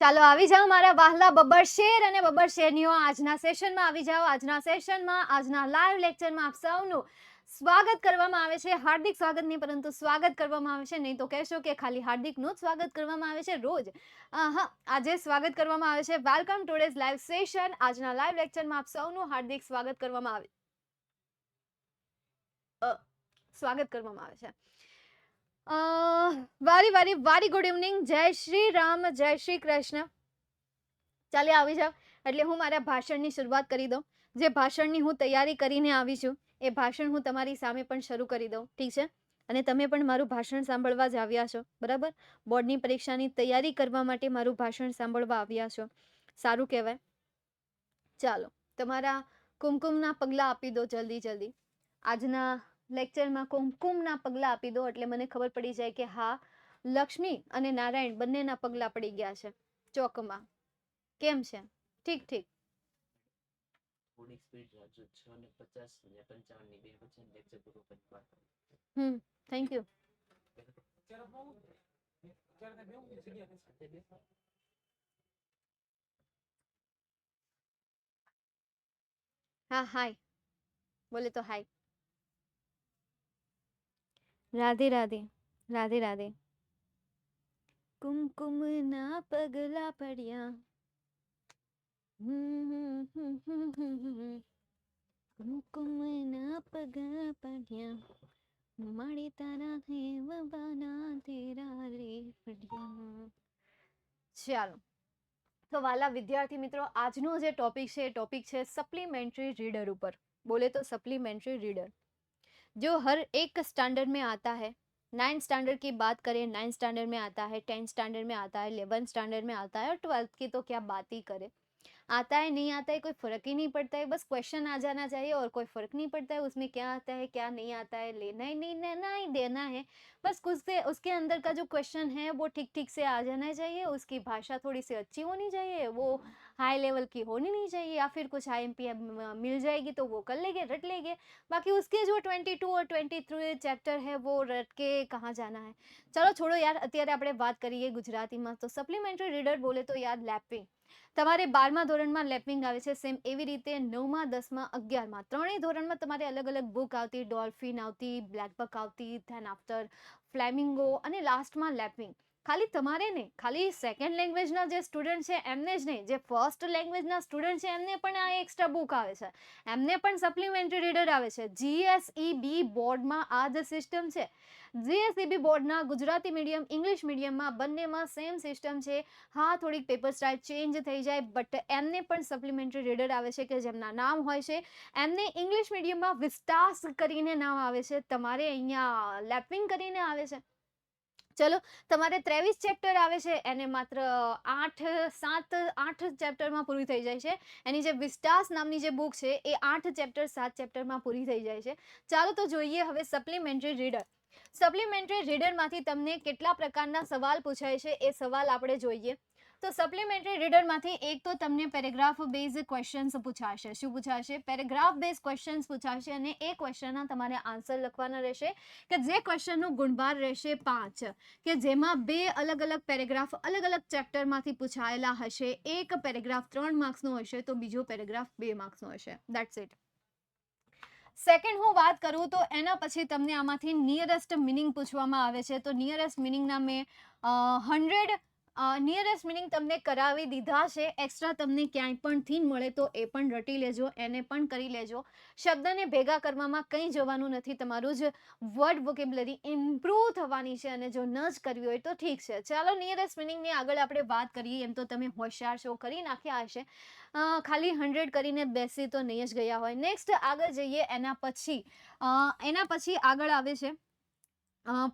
ચાલો આવી જાઓ મારા વહાલા બબ્બર શેર અને બબ્બર શેરનીઓ, આજના સેશનમાં આવી જાઓ. આજના સેશનમાં, આજના લાઈવ લેક્ચરમાં આપ સૌનું સ્વાગત કરવામાં આવે છે. હાર્દિક સ્વાગત નહીં, પરંતુ સ્વાગત કરવામાં આવે છે. નહીં તો કહેશો કે ખાલી હાર્દિકનું જ સ્વાગત કરવામાં આવે છે રોજ. હા, આજે સ્વાગત કરવામાં આવે છે. Welcome today's live session. આજના લાઈવ લેક્ચરમાં આપ સૌનું હાર્દિક સ્વાગત કરવામાં આવે સ્વાગત કરવામાં આવે છે. વારી ગુડ ઇવનિંગ. જય શ્રી રામ, જય શ્રી કૃષ્ણ. ચાલે આવી જાવ એટલે હું મારા ભાષણની શરૂઆત કરી દઉં. જે ભાષણની હું તૈયારી કરીને આવી છું એ ભાષણ હું તમારી સામે પણ શરૂ કરી દઉં, ઠીક છે? અને તમે પણ મારું ભાષણ સાંભળવા જ આવ્યા છો, બરાબર? બોર્ડની પરીક્ષાની તૈયારી કરવા માટે મારું ભાષણ સાંભળવા આવ્યા છો, સારું કહેવાય. ચાલો, તમારા કુમકુમના પગલાં આપી દો જલ્દી જલ્દી. આજના લેક્ચરમાં કુમકુમના પગલાં આપી દો એટલે મને ખબર પડી જાય કે હા, લક્ષ્મી અને નારાયણ બંનેના પગલાં પડી ગયા છે ચોકમાં. કેમ છે? ઠીક ઠીક. થોડીક સ્પીડ રાખજો. 6:50 ને 55 ની 2 વચ્ચે લેક્ચર પૂરો કરી નાખો. Thank you. હા, હાય બોલે તો હાય. રાધે રાધે, રાધે રાધે. કુમકુમના પગલા પડ્યા. કુમકુમના પગલા પડ્યા. મારી તારા દેવબાના તેરા રે પડ્યા. ચાલો, તો વાલા વિદ્યાર્થી મિત્રો, આજનો જે ટોપિક છે એ ટોપિક છે सप्लीमेंट्री रीडर ऊपर. बोले तो सप्लीमेंट्री रीडर जो हर एक स्टैंडर्ड में आता है. 9th स्टैंडर्ड की बात करें, 9th स्टैंडर्ड में आता है, 10th स्टैंडर्ड में आता है, 11th स्टैंडर्ड में आता है और 12th की तो क्या बात ही करें. आता है नहीं आता है कोई फर्क ही नहीं पड़ता है, बस क्वेश्चन आ जाना चाहिए और कोई फर्क नहीं पड़ता है उसमें क्या आता है क्या नहीं आता है, लेना ही नहीं लेना ही देना है. बस कुछ से उसके अंदर का जो क्वेश्चन है वो ठीक ठीक से आ जाना चाहिए, उसकी भाषा थोड़ी सी अच्छी होनी चाहिए, वो हाई लेवल की होनी नहीं चाहिए, या फिर कुछ IMP मिल जाएगी तो वो कर लेंगे, रट लेंगे. बाकी उसके जो 22 और 23 चैप्टर है वो रट के कहाँ जाना है. चलो छोड़ो यार, અત્યારે આપણે વાત કરીએ ગુજરાતીમાં. તો સપ્લિમેન્ટરી રીડર બોલે તો યાર લેપિંગ. તમારે 12મા ધોરણમાં લેપિંગ આવે છે, સેમ એવી રીતે 9મા 10મા 11મા ત્રણેય ધોરણમાં તમારે અલગ અલગ બુક આવતી. ડોલ્ફિન આવતી, બ્લેક બક આવતી, ધેન આફ્ટર ફ્લેમિંગો અને લાસ્ટમાં લેપિંગ. ખાલી તમારે નહીં, ખાલી સેકન્ડ લેંગ્વેજના જે સ્ટુડન્ટ છે એમને જ નહીં, જે ફર્સ્ટ લેંગ્વેજના સ્ટુડન્ટ છે એમને પણ આ એક્સ્ટ્રા બુક આવે છે, એમને પણ સપ્લિમેન્ટરી રીડર આવે છે. GSEB બોર્ડમાં આ જ સિસ્ટમ છે. GSEB બોર્ડના ગુજરાતી મીડિયમ, ઇંગ્લિશ મીડિયમમાં બંનેમાં સેમ સિસ્ટમ છે. હા, થોડીક પેપર સ્ટાઇલ ચેન્જ થઈ જાય, બટ એમને પણ સપ્લિમેન્ટરી રીડર આવે છે કે જેમના નામ હોય છે. એમને ઇંગ્લિશ મીડિયમમાં વિસ્ટાસ કરીને નામ આવે છે, તમારે અહીંયા લેપિંગ કરીને આવે છે. ચલો, તમારે 23 ચેપ્ટર આવે છે, એને માત્ર 8 ચેપ્ટરમાં પૂરી થઈ જાય છે. એની જે વિસ્ટાસ નામની જે બુક છે એ 8 ચેપ્ટર 7 ચેપ્ટરમાં પૂરી થઈ જાય છે. ચાલો તો જોઈએ હવે સપ્લિમેન્ટરી રીડર. સપ્લિમેન્ટરી રીડરમાંથી તમને કેટલા પ્રકારના સવાલ પૂછાય છે એ સવાલ આપણે જોઈએ. તો સપ્લિમેન્ટરી રીડરમાંથી એક તો તમને પેરેગ્રાફ બેઝ ક્વેશ્ચન્સ પૂછાશે. શું પૂછાશે? પેરેગ્રાફ બેઝ ક્વેશ્ચન્સ પૂછાશે અને એ ક્વેશ્ચનના તમારે આન્સર લખવાના રહેશે કે જે ક્વેશ્ચનનું ગુણભાર રહેશે 5, કે જેમાં 2 અલગ અલગ પેરેગ્રાફ અલગ અલગ ચેપ્ટરમાંથી પૂછાયેલા હશે. એક પેરેગ્રાફ 3 માર્ક્સનો હશે તો બીજો પેરેગ્રાફ 2 માર્ક્સનો હશે. That's it. સેકન્ડ હું વાત કરું તો એના પછી તમને આમાંથી નિયરેસ્ટ મિનિંગ પૂછવામાં આવે છે. તો નિયરેસ્ટ મિનિંગના મેં 100 નિયરેસ્ટ મિનિંગ તમને કરાવી દીધા છે. એક્સ્ટ્રા તમને ક્યાંય પણ થીન મળે તો એ પણ રટી લેજો, એને પણ કરી લેજો. શબ્દને ભેગા કરવામાં કંઈ જવાનું નથી, તમારું જ વર્ડ વોકેબ્યુલરી ઇમ્પ્રૂવ થવાની છે. અને જો ન જ કરવી હોય તો ઠીક છે. ચાલો, નિયરેસ્ટ મિનિંગની આગળ આપણે વાત કરીએ. એમ તો તમે હોશિયાર છો, કરી નાખ્યા હશે. ખાલી 100 કરીને બેસી તો નહીં જ ગયા હોય. નેક્સ્ટ આગળ જઈએ. એના પછી આગળ આવે છે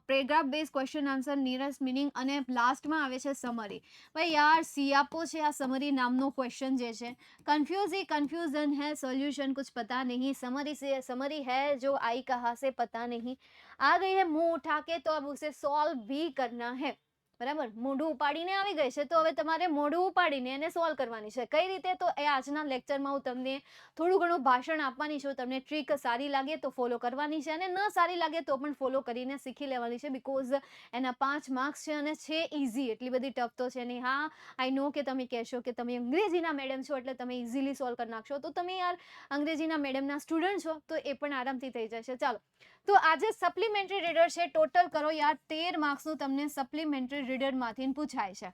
paragraph base question answer, nearest meaning અને લાસ્ટમાં આવે છે સમરી. ભાઈ યાર, સિયાપો છે આ સમરી નામનો ક્વેશ્ચન જે છે. कंफ्यूजन है, सॉल्यूशन कुछ पता नहीं, समरी है जो आई कहाँ से पता नहीं, आ गई है मुंह उठा के तो अब उसे सॉल्व भी करना है. બરાબર, મોઢું ઉપાડીને આવી ગઈ છે તો હવે તમારે મોઢું ઉપાડીને એને સોલ્વ કરવાની છે. કઈ રીતે? તો એ આજના લેક્ચરમાં હું તમને થોડું ઘણું ભાષણ આપવાની છું. તમને ટ્રીક સારી લાગે તો ફોલો કરવાની છે અને ન સારી લાગે તો પણ ફોલો કરીને શીખી લેવાની છે, બિકોઝ એના 5 માર્ક્સ છે અને છે ઇઝી, એટલી બધી ટફ તો છે નહીં. હા, આઈ નો કે તમે કહેશો કે તમે અંગ્રેજીના મેડમ છો એટલે તમે ઇઝીલી સોલ્વ કરી નાખશો. તો તમે યાર અંગ્રેજીના મેડમના સ્ટુડન્ટ છો તો એ પણ આરામથી થઈ જશે. ચાલો, તો આજે સપ્લિમેન્ટરી રીડર છે. ટોટલ કરો યાર 13 માર્ક્સનું તમને સપ્લિમેન્ટરી રીડરમાંથી પૂછાય છે,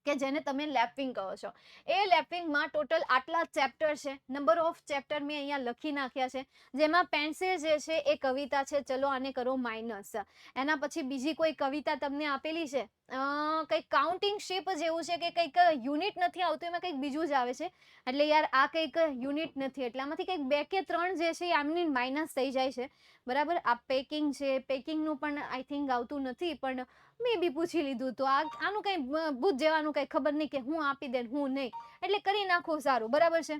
કે જેને તમે લેપિંગ કહો છો. એ લેપિંગમાં ટોટલ આટલા ચેપ્ટર છે. નંબર ઓફ ચેપ્ટર મેં અહીંયા લખી નાખ્યા છે, જેમાં પેન્સિલ જે છે એ કવિતા છે. ચલો આને કરો માઇનસ. એના પછી બીજી કોઈ કવિતા તમને આપેલી છે, કંઈક કાઉન્ટિંગ શેપ જેવું છે કે કંઈક યુનિટ નથી આવતું, એમાં કંઈક બીજું જ આવે છે. એટલે યાર આ કંઈક યુનિટ નથી, એટલે આમાંથી કંઈક 2 કે 3 જે છે એ આમની માઇનસ થઈ જાય છે. બરાબર, આ પેકિંગ છે, પેકિંગનું પણ આઈ થિંક આવતું નથી, પણ મે બી પૂછી લીધું તો આનું કંઈ ભૂત જેવાનું કંઈ ખબર નહીં કે હું આપી દે હું નહીં, એટલે કરી નાખું સારું. બરાબર છે.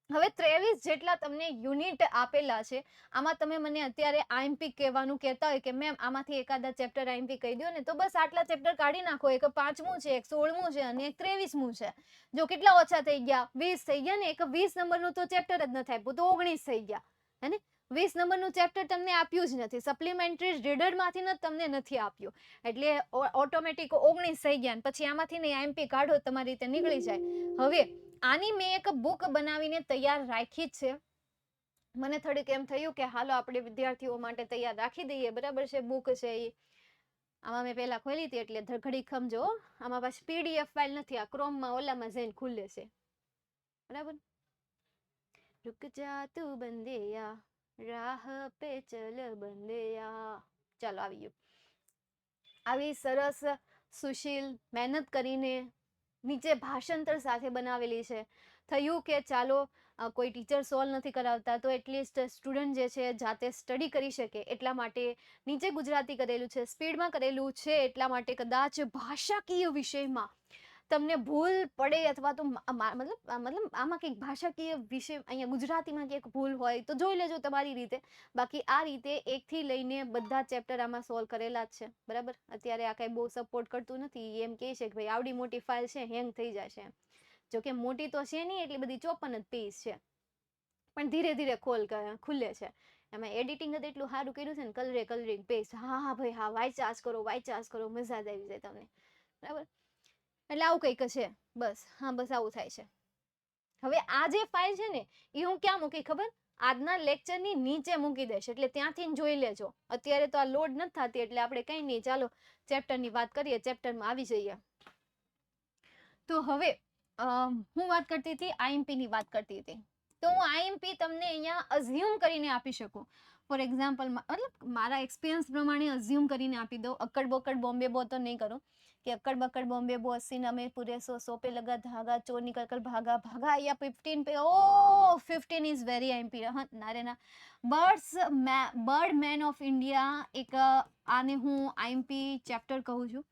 હવે 23 જેટલા તમને યુનિટ આપેલા છે. આમાં તમે મને અત્યારે આઈએમપી કહેવાનું કહેતા હોય કે મેમ આમાંથી એકાદા ચેપ્ટર આઈએમપી કહી દો ને, તો બસ આટલા ચેપ્ટર કાઢી નાખો. એક 5મું છે, એક 16મું છે અને એક 23મું છે. જો કેટલા ઓછા થઈ ગયા? 20 થઈ ગયા ને. એક 20 નંબરનું તો ચેપ્ટર જ નથી આપ્યું તો 19 થઈ ગયા, હે ને? 20 નંબરનું ચેપ્ટર તમને આપ્યું જ નથી, સપ્લિમેન્ટરી રીડરમાંથી જ તમને નથી આપ્યું, એટલે ઓટોમેટિક 19 થઈ ગયા. પછી આમાંથી નહીં આઈએમપી કાઢો, તમારી રીતે નીકળી જાય. હવે આની મેં એક બુક બનાવીને તૈયાર રાખી જ છે. મને થોડીક એમ થયું કે હાલો આપણે વિદ્યાર્થીઓ માટે તૈયાર રાખી દઈએ. બરાબર છે. બુક છે એ આમાં મેં પહેલા ખોલી હતી એટલે ઘડી સમજો. આમાં પાછી પીડીએફ ફાઇલ નથી, આ ક્રોમમાં ઓલામાં જઈને ખુલે છે. બરાબર. રૂક જા તું બંદેયા, રાહ પે ચલ બંદેયા. ચાલો આવી ગયું. આવી સરસ સુશીલ મહેનત કરીને નીચે ભાષાંતર સાથે બનાવેલી છે. થયું કે ચાલો કોઈ ટીચર સોલ્વ નથી કરાવતા તો એટલીસ્ટ સ્ટુડન્ટ જે છે જાતે સ્ટડી કરી શકે, એટલા માટે નીચે ગુજરાતી કરેલું છે, સ્પીડમાં કરેલું છે. એટલા માટે કદાચ ભાષાકીય વિષયમાં તમને ભૂલ પડે અથવા તો મતલબ આમાં કંઈક ભાષાકીય વિષય અહીંયા ગુજરાતીમાં કંઈક ભૂલ હોય તો જોઈ લેજો તમારી રીતે. બાકી આ રીતે 1 થી લઈને બધા ચેપ્ટર આમાં સોલ્વ કરેલા જ છે. બરાબર. અત્યારે આ કંઈ બહુ સપોર્ટ કરતું નથી, એમ કહે છે કે ભાઈ આવડી મોટી ફાઇલ છે, હેંગ થઈ જશે. જોકે મોટી તો છે નહીં, એટલી બધી 54 જ પેજ છે, પણ ધીરે ધીરે ખુલે છે. એમાં એડિટિંગ જ એટલું સારું કર્યું છે ને, કલરિંગ પેજ. હા ભાઈ હા, વાંચ્યા કરો, મજા જ આવી જાય તમને. બરાબર. એટલે આવું કંઈક છે. બસ હા, બસ આવું થાય છે. હવે આ જે ફાઇલ છે ને એ હું ક્યાં મૂકી ખબર? આજના લેક્ચરની નીચે મૂકી દઈશ, એટલે ત્યાંથી જોઈ લેજો. અત્યારે તો આ લોડ નથી થતી એટલે આપણે કંઈ નહીં. ચાલો ચેપ્ટરની વાત કરીએ, ચેપ્ટરમાં આવી જઈએ. તો હવે હું વાત કરતી હતી, આઈએમપી ની વાત કરતી હતી. તો હું આઈએમપી તમને અહીંયા અઝ્યુમ કરીને આપી શકું. ફોર એક્ઝામ્પલ, મતલબ મારા એક્સપિરિયન્સ પ્રમાણે અઝ્યુમ કરીને આપી દઉં. અક્કડ બક્કડ બોમ્બે બો તો નહીં કરું કે અક્કડ બક્કડ બોમ્બે બો 80 નમે પૂરે 100 पे लगा धागा चोर निकल कर भागा भागा या 15 पे ओ 15 इज वेरी आईएमपी. हाँ ના રે ના. બર્ડ મેન ઓફ ઇન્ડિયા એક આને હું આઈએમપી ચેપ્ટર કહું છું.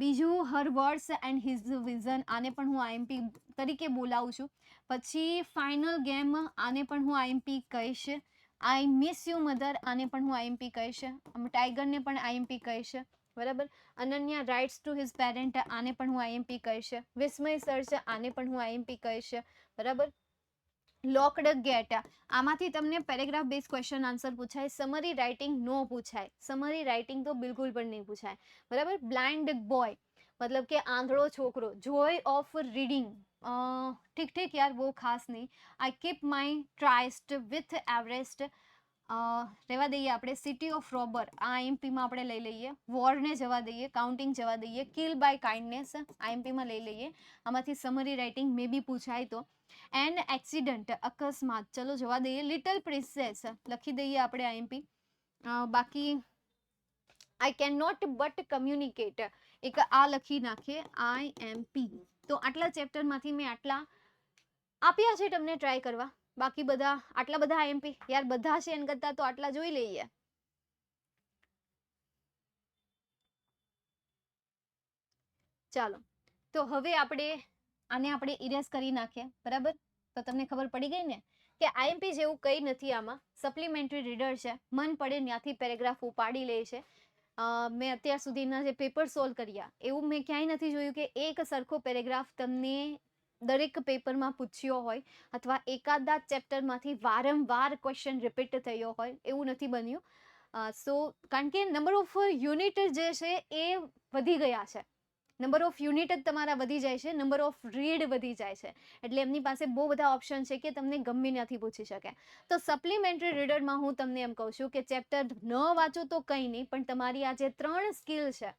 બીજું હર વર્ડ્સ એન્ડ હિઝ વિઝન, આને પણ હું આઈએમપી તરીકે બોલાવું છું. પછી ફાઇનલ ગેમ, આને પણ હું આઈએમપી કહીશ. આઈ મિસ યુ મધર, આને પણ હું આઈએમપી કહીશ. ટાઈગરને પણ આઈએમપી કહીશ. બરાબર. Ananya writes to his parent, આને પણ હું આઈએમપી કહીશ. વિસ્મય સર્ચ, આને પણ હું આઈએમપી કહીશ. બરાબર. લોકડ ગેટ, આમાંથી તમને પેરેગ્રાફ બેઝ ક્વેશ્ચન આન્સર પૂછાય. સમરી રાઇટિંગ નો પૂછાય, સમરી રાઇટિંગ તો બિલકુલ પણ નહીં પૂછાય. બરાબર. બ્લાઇન્ડ બોય મતલબ કે આંધળો છોકરો. જોય ઓફ રીડિંગ, ઠીક યાર, બહુ ખાસ નહીં. I keep my tryst with Everest, રહેવા દઈએ આપણે. સિટી ઓફ રોબર, આ આઈએમપીમાં આપણે લઈ લઈએ. વોરને જવા દઈએ, કાઉન્ટિંગ જવા દઈએ. કિલ બાય કાઇન્ડનેસ આઈએમપીમાં લઈ લઈએ. આમાંથી સમરી રાઇટિંગ મે બી પૂછાય તો. એન્ડ એક્સિડન્ટ, અકસ્માત, ચલો જવા દઈએ. લિટલ પ્રિન્સેસ લખી દઈએ આપણે આઈએમપી. બાકી I can not but communicate, એક આ લખી નાખીએ આઈએમપી. તો આટલા ચેપ્ટરમાંથી મેં આટલા આપ્યા છે તમને ટ્રાય કરવા. બાકી બધા આટલા બધા આઈએમપી યાર બધા છે એન કરતા તો આટલા જોઈ લઈએ. ચાલો, તો હવે આને ઇરેઝ કરી નાખીએ. બરાબર. તો તમને ખબર પડી ગઈ ને કે આઈએમપી જેવું કંઈ નથી આમાં. સપ્લિમેન્ટરી રીડર છે, મન પડે ત્યાંથી પેરેગ્રાફ ઉપાડી લે છે. મેં અત્યાર સુધીના જે પેપર સોલ્વ કર્યા એવું મેં ક્યાંય નથી જોયું કે એક સરખો પેરેગ્રાફ તમને દરેક પેપરમાં પૂછ્યો હોય અથવા એકાદા ચેપ્ટરમાંથી વારંવાર ક્વેશ્ચન રિપીટ થયો હોય એવું નથી બન્યું. સો કારણ કે નંબર ઓફ યુનિટ જે છે એ વધી ગયા છે. નંબર ઓફ યુનિટ જ તમારા વધી જાય છે, નંબર ઓફ રીડ વધી જાય છે. એટલે એમની પાસે બહુ બધા ઓપ્શન છે કે તમને ગમે ત્યાંથી પૂછી શકે. તો સપ્લિમેન્ટરી રીડરમાં હું તમને એમ કહું છું કે ચેપ્ટર ન વાંચો તો કંઈ નહીં, પણ તમારી આ જે 3 સ્કિલ છે,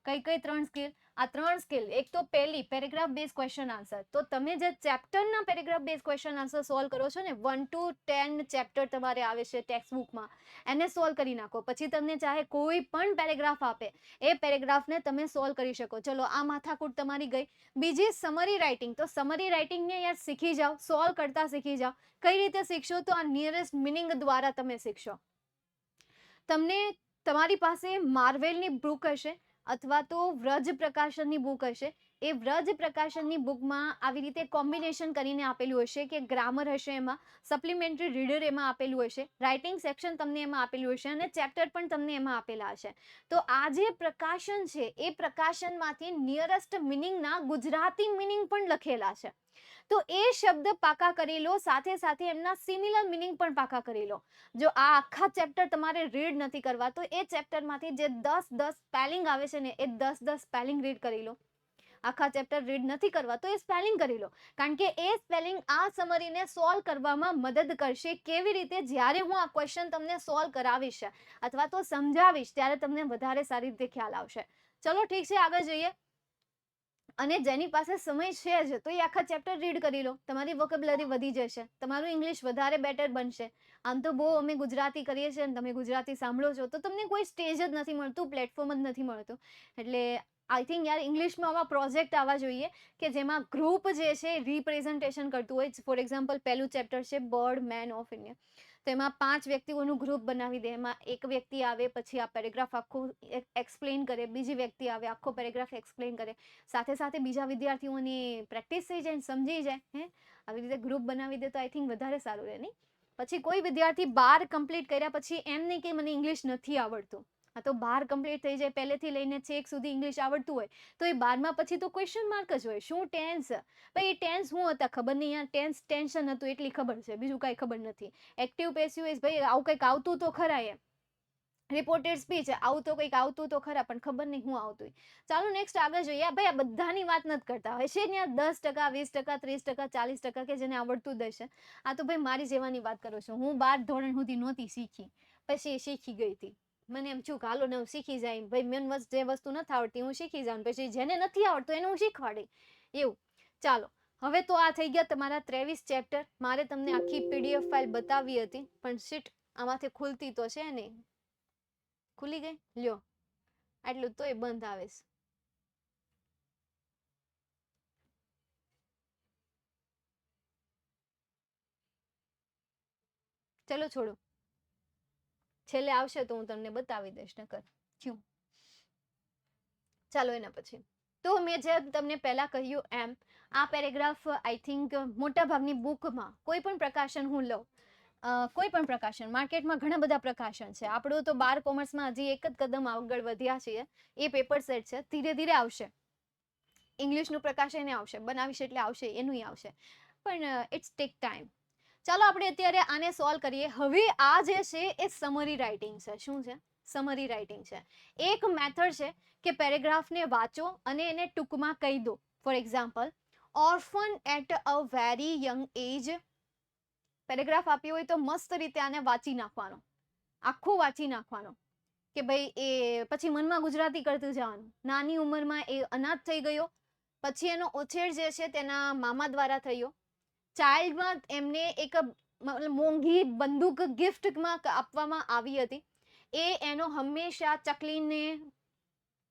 કઈ 3 સ્કિલ? આ 3 સ્કિલ, એક તો પહેલી પેરેગ્રાફ બેઝ ક્વેશ્ચન આન્સર. તો તમે જે ચેપ્ટરના paragraph base question answer solve કરો છો ને, 1 to 10 ચેપ્ટર તમારે આવે છે ટેક્સ્ટ બુકમાં, એને સોલ્વ કરી નાખો. પછી તમને ચાહે કોઈ પણ પેરેગ્રાફ આપે, એ પેરેગ્રાફને તમે સોલ્વ કરી શકો. ચલો આ માથાકૂટ તમારી ગઈ. બીજી સમરી રાઇટિંગ. તો સમરી રાઇટિંગને યાર શીખી જાઓ, સોલ્વ કરતા શીખી જાઓ. કઈ રીતે શીખશો? તો આ નિયરેસ્ટ મિનિંગ દ્વારા તમે શીખશો. તમને તમારી પાસે માર્વેલની બુક હશે અથવા તો વ્રજ પ્રકાશનની બુક હશે. એ વ્રજ પ્રકાશનની બુકમાં આવી રીતે કોમ્બિનેશન કરીને આપેલું હશે કે ગ્રામર હશે, એમાં સપ્લિમેન્ટરી રીડર એમાં આપેલું હશે, રાઇટિંગ સેક્શન તમને એમાં આપેલું હશે અને ચેપ્ટર પણ તમને એમાં આપેલા હશે. તો આ જે પ્રકાશન છે એ પ્રકાશનમાંથી નિયરેસ્ટ મિનિંગના ગુજરાતી મિનિંગ પણ લખેલા છે. તો એ શબ્દ પાકા કરી લો, સાથે સાથે એમના સિમિલર મિનિંગ પણ પાકા કરી લો. જો આ આખા ચેપ્ટર તમારે રીડ નથી કરવા તો એ ચેપ્ટરમાંથી જે 10 સ્પેલિંગ આવે છે ને, એ 10 સ્પેલિંગ રીડ કરી લો. આખા ચેપ્ટર રીડ નથી કરવા તો એ સ્પેલિંગ કરી લો, કારણ કે એ સ્પેલિંગ આ સમરીને સોલ્વ કરવામાં મદદ કરશે. કેવી રીતે? જ્યારે હું આ ક્વેશ્ચન તમને સોલ્વ કરાવીશ અથવા તો સમજાવીશ ત્યારે તમને વધારે સારી રીતે ખ્યાલ આવશે. ચલો ઠીક છે, આગળ જઈએ. અને જેની પાસે સમય છે જ તો એ આખા ચેપ્ટર રીડ કરી લો, તમારી વોકેબ્યુલરી વધી જશે, તમારું ઇંગ્લિશ વધારે બેટર બનશે. આમ તો બહુ અમે ગુજરાતી કરીએ છીએ અને તમે ગુજરાતી સાંભળો છો તો તમને કોઈ સ્ટેજ જ નથી મળતું, પ્લેટફોર્મ જ નથી મળતું. એટલે આઈ થિંક યાર ઇંગ્લિશમાં આવા પ્રોજેક્ટ આવવા જોઈએ કે જેમાં ગ્રુપ જે છે રિપ્રેઝન્ટેશન કરતું હોય. ફોર એક્ઝામ્પલ પહેલું ચેપ્ટર છે બર્ડ મેન ઓફ ઇન્ડિયા, તો એમાં 5 વ્યક્તિઓનું ગ્રુપ બનાવી દે. એમાં એક વ્યક્તિ આવે, પછી આ પેરેગ્રાફ આખું એક્સપ્લેન કરે, બીજી વ્યક્તિ આવે, આખો પેરેગ્રાફ એક્સપ્લેન કરે, સાથે સાથે બીજા વિદ્યાર્થીઓની પ્રેક્ટિસ થઈ જાય, સમજી જાય. આવી રીતે ગ્રુપ બનાવી દે તો આઈ થિંક વધારે સારું રહે નહીં? પછી કોઈ વિદ્યાર્થી 12 કમ્પ્લીટ કર્યા પછી એમ નહીં કે મને ઇંગ્લિશ નથી આવડતું. આ તો 12 કમ્પ્લીટ થઈ જાય, પહેલેથી લઈને છેક સુધી ઇંગ્લિશ આવડતું હોય તો એ 12મા પછી તો ક્વેશ્ચન માર્ક જ હોય. શું ટેન્સ? ભાઈ એ ટેન્સ શું હતા ખબર નહીં, યાર ટેન્સ ટેન્શન હતું એટલી ખબર છે, બીજું કાંઈ ખબર નથી. એક્ટિવ પેસિવ વોઇસ, ભાઈ આવું કંઈક આવતું તો ખરા. એમ રિપોર્ટેડ સ્પીચ, આવું તો કંઈક આવતું તો ખરા, પણ ખબર નહીં શું આવતું. ચાલો નેક્સ્ટ આગળ જોઈએ. ભાઈ આ બધાની વાત નથી કરતા, હશે ત્યાં 10%, 20%, 30%, 40% કે જેને આવડતું જ હશે. આ તો ભાઈ મારી જેવાની વાત કરું છું. હું 12 ધોરણ સુધી નહોતી શીખી, પછી શીખી ગઈ હતી. મને એમ છું કે હાલો ને હું શીખી જાય, ભાઈ મેન જે વસ્તુ નથી આવડતી હું શીખી જાઉં, પછી જેને નથી આવડતું એને હું શીખવાડી એવું. ચાલો, હવે તો આ થઈ ગયા તમારા 23 ચેપ્ટર. મારે તમને આખી PDF ફાઇલ બતાવી હતી પણ શીટ આમાંથી ખુલતી તો છે નહીં. ખુલી ગઈ? લ્યો, આટલું તોય બંધ આવે છે. ચલો છોડો, છેલ્લે આવશે તો હું તમને બતાવી દઈશ નકર થયું. ચાલો એના પછી તો મેં જે તમને પહેલા કહ્યું એમ આ પેરેગ્રાફ આઈ થિંક મોટા ભાગની બુકમાં કોઈ પણ પ્રકાશન હું લઉં, કોઈ પણ પ્રકાશન, માર્કેટમાં ઘણા બધા પ્રકાશન છે. આપણું તો 12 કોમર્સમાં હજી એક જ કદમ આગળ વધ્યા છીએ, એ પેપર સેટ છે. ધીરે ધીરે આવશે, ઇંગ્લિશનું પ્રકાશન આવશે, બનાવીશ એટલે આવશે, એનું આવશે, પણ ઇટ્સ ટેક ટાઈમ. ચાલો આપણે અત્યારે આને સોલ્વ કરીએ. હવે આ જે છે એ સમરી રાઇટિંગ છે. શું છે? સમરી રાઇટિંગ છે. એક મેથડ છે કે પેરેગ્રાફને વાંચો અને એને ટૂંકમાં કહી દો. For example, orphan at a very young age. Paragraph આપ્યો હોય તો મસ્ત રીતે આને વાંચી નાખવાનો, આખું વાંચી નાખવાનો કે ભાઈ એ પછી મનમાં ગુજરાતી કરતું જવાનું. નાની ઉંમરમાં એ અનાથ થઈ ગયો, પછી એનો ઉછેર જે છે તેના મામા દ્વારા થયો. ચાઇલ્ડમાં એમને એક મોંઘી બંદૂક ગિફ્ટમાં આપવામાં આવી હતી. એ એનો હંમેશા ચકલીને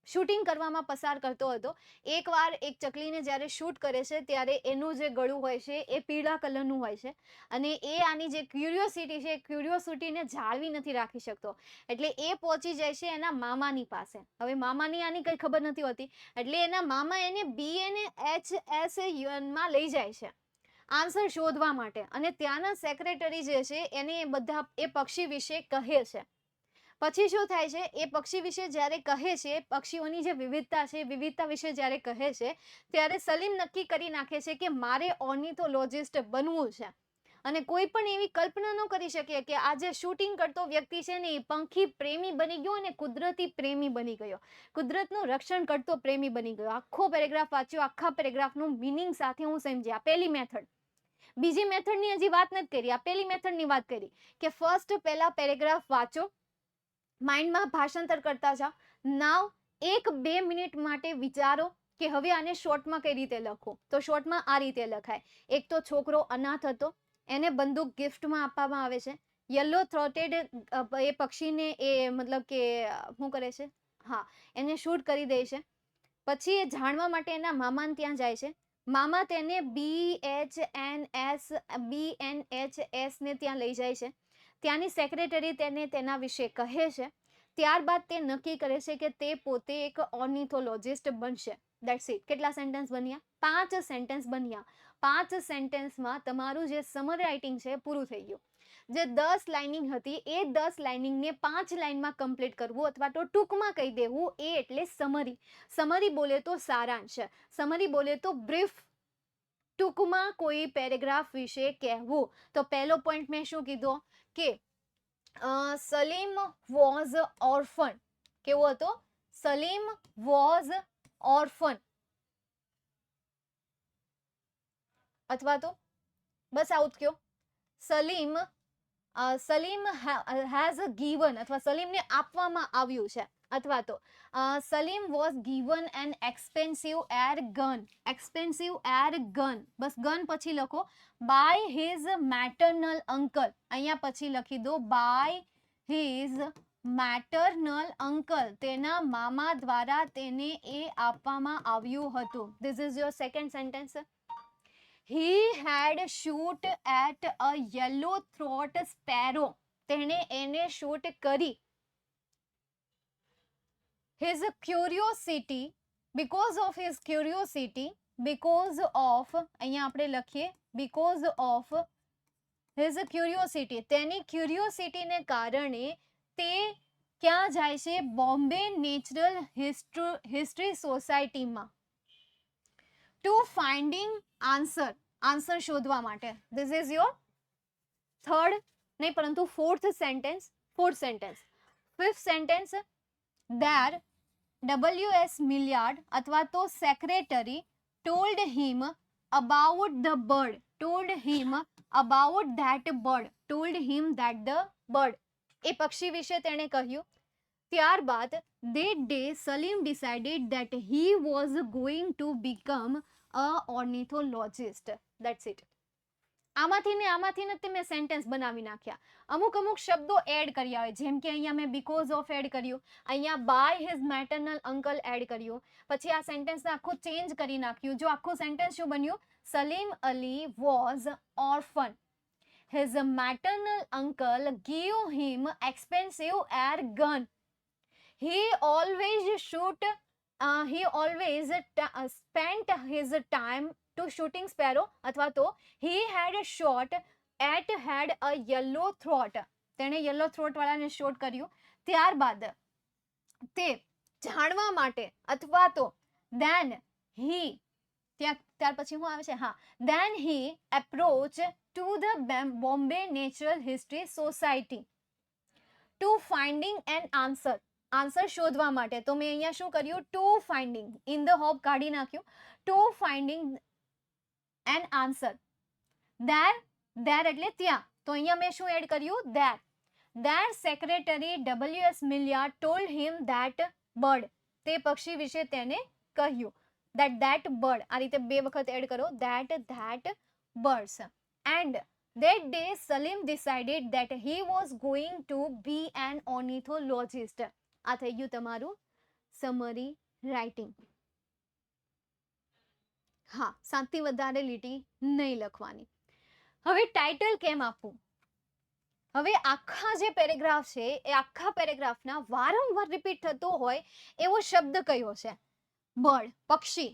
શૂટિંગ કરવામાં પસાર કરતો હતો. એકવાર એક ચકલીને જ્યારે શૂટ કરે છે ત્યારે એનું જે ગળું હોય છે એ પીળા કલરનું હોય છે અને એ આની જે ક્યુરિયોસિટી છે એ ક્યુરિયોસિટીને જાળવી નથી રાખી શકતો. એટલે એ પહોંચી જાય છે એના મામાની પાસે. હવે મામાની આની કંઈ ખબર નથી હોતી, એટલે એના મામા એને BNHS માં લઈ જાય છે આન્સર શોધવા માટે. અને ત્યાંના સેક્રેટરી જે છે એને બધા એ પક્ષી વિશે કહે છે. પછી શું થાય છે, એ પક્ષી વિશે જ્યારે કહે છે, પક્ષીઓની જે વિવિધતા છે, વિવિધતા વિશે જ્યારે કહે છે, ત્યારે સલીમ નક્કી કરી નાખે છે કે મારે ઓર્નિથોલોજિસ્ટ બનવું છે. અને કોઈ પણ એવી કલ્પના ન કરી શકે કે આ જે શૂટિંગ કરતો વ્યક્તિ છે ને એ પંખી પ્રેમી બની ગયો અને કુદરતી પ્રેમી બની ગયો, કુદરતનું રક્ષણ કરતો પ્રેમી બની ગયો. આખો પેરેગ્રાફ વાંચ્યો, આખા પેરેગ્રાફનું મિનિંગ સાથે હું સમજી. આ પહેલી મેથડ. બીજી મેથડની હજી વાત નથી કરી, આ પહેલી મેથડની વાત કરી કે ફર્સ્ટ પહેલા પેરેગ્રાફ વાંચો, માઇન્ડમાં ભાષાંતર કરતા જાઓ. નાવ 1-2 મિનિટ માટે વિચારો કે હવે આને શોર્ટમાં કઈ રીતે લખો. તો શોર્ટમાં આ રીતે લખાય. એક તો છોકરો અનાથ હતો, એને બંદૂક ગિફ્ટમાં આપવામાં આવે છે. યલો થ્રોટેડ એ પક્ષીને એ મતલબ કે શું કરે છે, હા, એને શૂટ કરી દે છે. પછી એ જાણવા માટે એના મામાને ત્યાં જાય છે. મામા તેને BNHS ને ત્યાં લઈ જાય છે. ત્યાંની સેક્રેટરી તેને તેના વિશે કહે છે. ત્યારબાદ તે નક્કી કરે છે કે તે પોતે એક ઓર્નિથોલોજિસ્ટ બનશે. That's it. કેટલા સેન્ટેન્સ બન્યા? 5 સેન્ટેન્સ બન્યા. 5 સેન્ટેન્સમાં તમારું જે સમર રાઇટિંગ છે પૂરું થઈ ગયું. જે 10 લાઇનિંગ હતી એ 10 લાઇનિંગને 5 લાઇનમાં કમ્પ્લીટ કરવું અથવા તો ટૂંકમાં કહી દેવું, એ એટલે સમરી. સમરી બોલે તો સારાંશ, સમરી બોલે તો બ્રીફ, ટૂંકમાં કોઈ પેરેગ્રાફ વિશે કહેવું. તો પહેલો પોઈન્ટ મેં શું કીધો કે સલીમ વોઝ ઓર્ફન. કેવો હતો? Salim was orphan. અથવા તો બસ આવું જ કયો, સલીમ હેઝ ગીવન, અથવા સલીમને આપવામાં આવ્યું છે. અથવા તો Salim was given an expensive air gun. Expensive air gun, બસ ગન પછી લખો, બાય હિઝ મેટર્નલ અંકલ. અહીંયા પછી લખી દો બાય હિઝ મેટર્નલ અંકલ. તેના મામા દ્વારા તેને એ આપવામાં આવ્યું હતું. This is your second sentence. He had shoot at a yellow-throat sparrow. તેણે એને શૂટ કરી. His curiosity, because of his curiosity, because of, અહીંયા આપણે લખીએ because of his curiosity, તેની ક્યુરિયોસિટી ને કારણે તે ક્યાં જાય છે? બોમ્બે નેચરલ હિસ્ટ્રી સોસાયટીમાં. ટુ ફાઇન્ડિંગ આન્સર, આન્સર શોધવા માટે. ધીસ ઇઝ યોર થર્ડ નહીં પરંતુ fourth sentence. Fifth sentence, there WS Millard અથવા તો secretary told him about the bird. Told him about that bird. Told him that the bird. એ પક્ષી વિશે તેણે કહ્યું. ત્યારબાદ that day Salim decided that he was going to become a ornithologist. That's it. આમાંથી ને આમાંથી નથી મેં સેન્ટેન્સ બનાવી નાખ્યા. અમુક શબ્દો એડ કર્યા હોય, જેમ કે અહીંયા મેં બીકોઝ ઓફ એડ કર્યું, અહીંયા by his maternal uncle add કર્યું, પછી આ સેન્ટેન્સને આખું ચેન્જ કરી નાખ્યું. જો આખું સેન્ટેન્સ શું બન્યું? Salim Ali was orphan. His maternal uncle gave him expensive air gun. He always spent his time to shooting sparrow. અથવા તો he had a yellow throat. તેણે yellow throat વાળાને શોટ કર્યું. ત્યારબાદ તે જાણવા માટે અથવા તો then he, ત્યાર પછી શું આવે છે? હા, then he approached to the Bombay Natural History Society to finding an answer. Answer શોધવા માટે. તો મેં અહીંયા શું કર્યું? To finding, in the hope કાઢી નાખ્યું. To finding an answer. There એટલે ત્યાં. તો અહીંયા મેં શું એડ કર્યું? There secretary WS Millard told him that bird. તે પક્ષી વિશે તેને કહ્યું. That bird. આ રીતે 2 વખત એડ કરો. That birds. And that day Salim decided that he was going to be an ornithologist. આ થઈ ગયું તમારું સમરી રાઇટિંગ. હા, 7 થી વધારે લીટી નહીં લખવાની. હવે ટાઇટલ કેમ આપવું? હવે આખા જે પેરેગ્રાફ છે એ આખા પેરેગ્રાફના વારંવાર રિપીટ થતો હોય એવો શબ્દ કયો છે? બર્ડ, પક્ષી.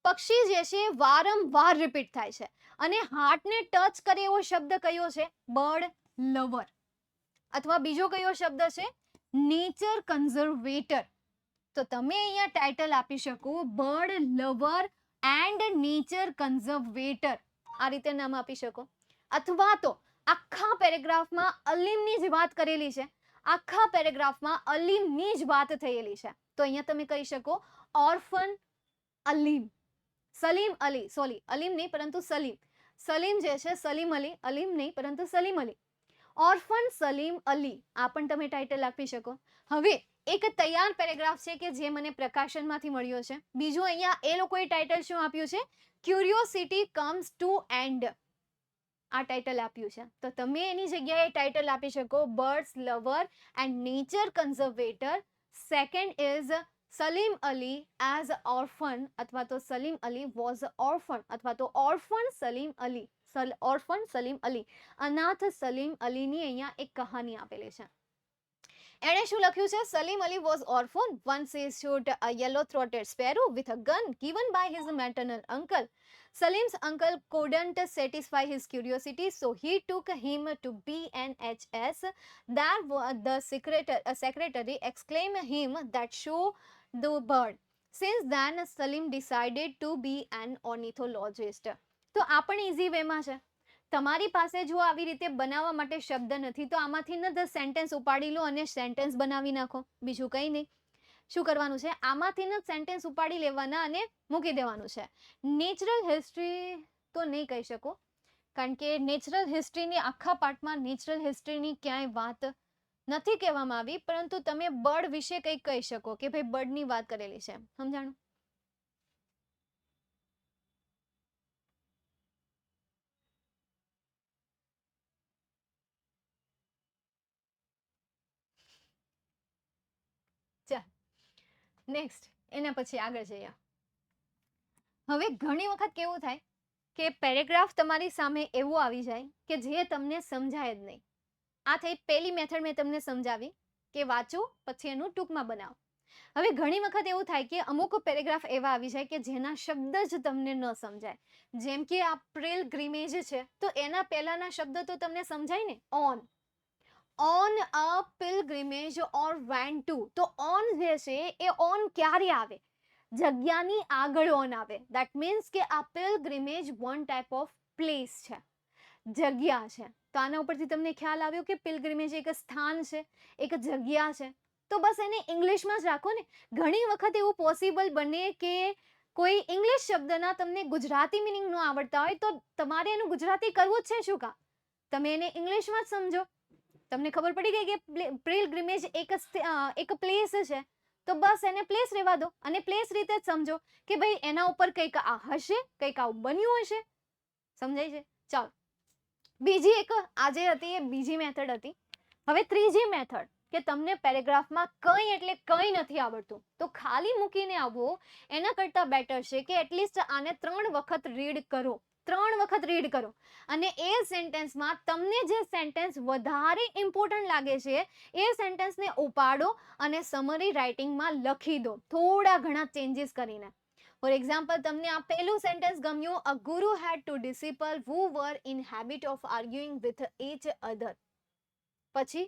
પક્ષી જે છે વારંવાર રિપીટ થાય છે. અને હાર્ટને ટચ કરે એવો શબ્દ કયો છે? Bird lover. અથવા બીજો કયો શબ્દ છે? Nature conservator. તો તમે અહીંયા ટાઇટલ આપી શકો bird lover and nature conservator, આ રીતે નામ આપી શકો. અથવા તો આખા પેરેગ્રાફમાં અલીમની જ વાત કરેલી છે, આખા પેરેગ્રાફમાં અલીમની જ વાત થયેલી છે, તો અહીંયા તમે કહી શકો ઓર્ફન અલીમ. સલીમ અલી, સોરી અલીમ નહીં પરંતુ સલીમ. સલીમ જે છે સલીમ અલી, અલીમ નહીં પરંતુ સલીમ અલી. ઓર્ફન સલીમ અલી, આ પણ તમે ટાઇટલ આપી શકો. હવે એક તૈયાર પેરેગ્રાફ છે કે જે મને પ્રકાશનમાંથી મળ્યો છે. બીજું અહીંયા એ લોકોએ ટાઇટલ શું આપ્યું છે? ક્યુરિયોસિટી કમ્સ ટુ એન્ડ, આ ટાઇટલ આપ્યું છે. તો તમે એની જગ્યાએ ટાઇટલ આપી શકો birds lover and nature conservator. Second is Salim Ali as orphan, અથવા તો સલીમ અલી વોઝ ઓર્ફન, અથવા તો ઓર્ફન સલીમ અલી, ઓર્ફન સલીમ અલી, અનાથ સલીમ અલીની અહીંયા એક કહાની આપેલી છે. એણે શું લખ્યું છે? Salim Ali was orphan. Once he shot a yellow-throated sparrow with a gun given by his maternal uncle. Salim's uncle couldn't satisfy his curiosity, so he took him to BNHS. There the secretary exclaimed him that show the bird. Since then, Salim decided to be an ornithologist. તો આ પણ easy વેમાં છે. તમારી પાસે જો આવી રીતે બનાવવા માટે શબ્દ નથી તો આમાંથી ન સેન્ટેન્સ ઉપાડી લો અને સેન્ટેન્સ બનાવી નાખો, બીજું કંઈ નહીં. શું કરવાનું છે? આમાંથી ન સેન્ટેન્સ ઉપાડી લેવાના અને મૂકી દેવાનું છે. નેચરલ હિસ્ટ્રી તો નહીં કહી શકો, કારણ કે નેચરલ હિસ્ટ્રીની આખા પાર્ટમાં નેચરલ હિસ્ટ્રીની ક્યાંય વાત નથી કહેવામાં આવી, પરંતુ તમે બર્ડ વિશે કંઈક કહી શકો કે ભાઈ બર્ડની વાત કરેલી છે. સમજાણું? નેક્સ્ટ એના પછી આગળ જઈએ. હવે ઘણી વખત કેવું થાય કે પેરેગ્રાફ તમારી સામે એવું આવી જાય કે જે તમને સમજાય જ નહીં. આ થઈ પહેલી મેથડ મેં તમને સમજાવી કે વાંચો પછી એનું ટૂંકમાં બનાવો. હવે ઘણી વખત એવું થાય કે અમુક પેરેગ્રાફ એવા આવી જાય કે જેના શબ્દ જ તમને ન સમજાય. જેમ કે આ પિલગ્રીમેજ છે તો એના પહેલાના શબ્દ તો તમને સમજાય ને, on a pilgrimage or went to. તો ઓન જે છે એ ઓન ક્યારે આવે? જગ્યાની આગળ ઓન આવે. દેટ મીન્સ કે આ પિલગ્રીમેજ વન ટાઈપ ઓફ પ્લેસ છે, જગ્યા છે. તો આના ઉપરથી તમને ખ્યાલ આવ્યો કે પિલગ્રીમેજ એક સ્થાન છે, એક જગ્યા છે. તો બસ એને ઇંગ્લિશમાં જ રાખો ને. ઘણી વખત એવું પોસિબલ બને કે કોઈ ઇંગ્લિશ શબ્દના તમને ગુજરાતી મિનિંગ ન આવડતા હોય તો તમારે એનું ગુજરાતી કરવું જ છે. શું કામ? તમે એને ઇંગ્લિશમાં જ સમજો. તમને ખબર પડી ગઈ કે પિલગ્રીમેજ એક પ્લેસ છે, તો બસ એને પ્લેસ રહેવા દો અને પ્લેસ રીતે જ સમજો કે ભાઈ એના ઉપર કંઈક આ હશે, કંઈક આવું બન્યું હશે. સમજાય છે? ચાલો, બીજી એક આજે હતી એ બીજી મેથડ હતી. હવે ત્રીજી મેથડ કે તમને પેરેગ્રાફમાં કંઈ એટલે કંઈ નથી આવડતું તો ખાલી મૂકીને આવવો એના કરતાં બેટર છે કે એટલીસ્ટ આને 3 વખત રીડ કરો. 3 વખત રીડ કરો અને એ સેન્ટેન્સમાં તમને જે સેન્ટેન્સ વધારે ઇમ્પોર્ટન્ટ લાગે છે એ સેન્ટેન્સને ઉપાડો અને સમરી રાઇટિંગમાં લખી દો, થોડા ઘણા ચેન્જીસ કરીને. ફોર એક્ઝામ્પલ, તમને આ પહેલું સેન્ટેન્સ ગમ્યું, a guru had two disciple who were in habit of arguing with each other. પછી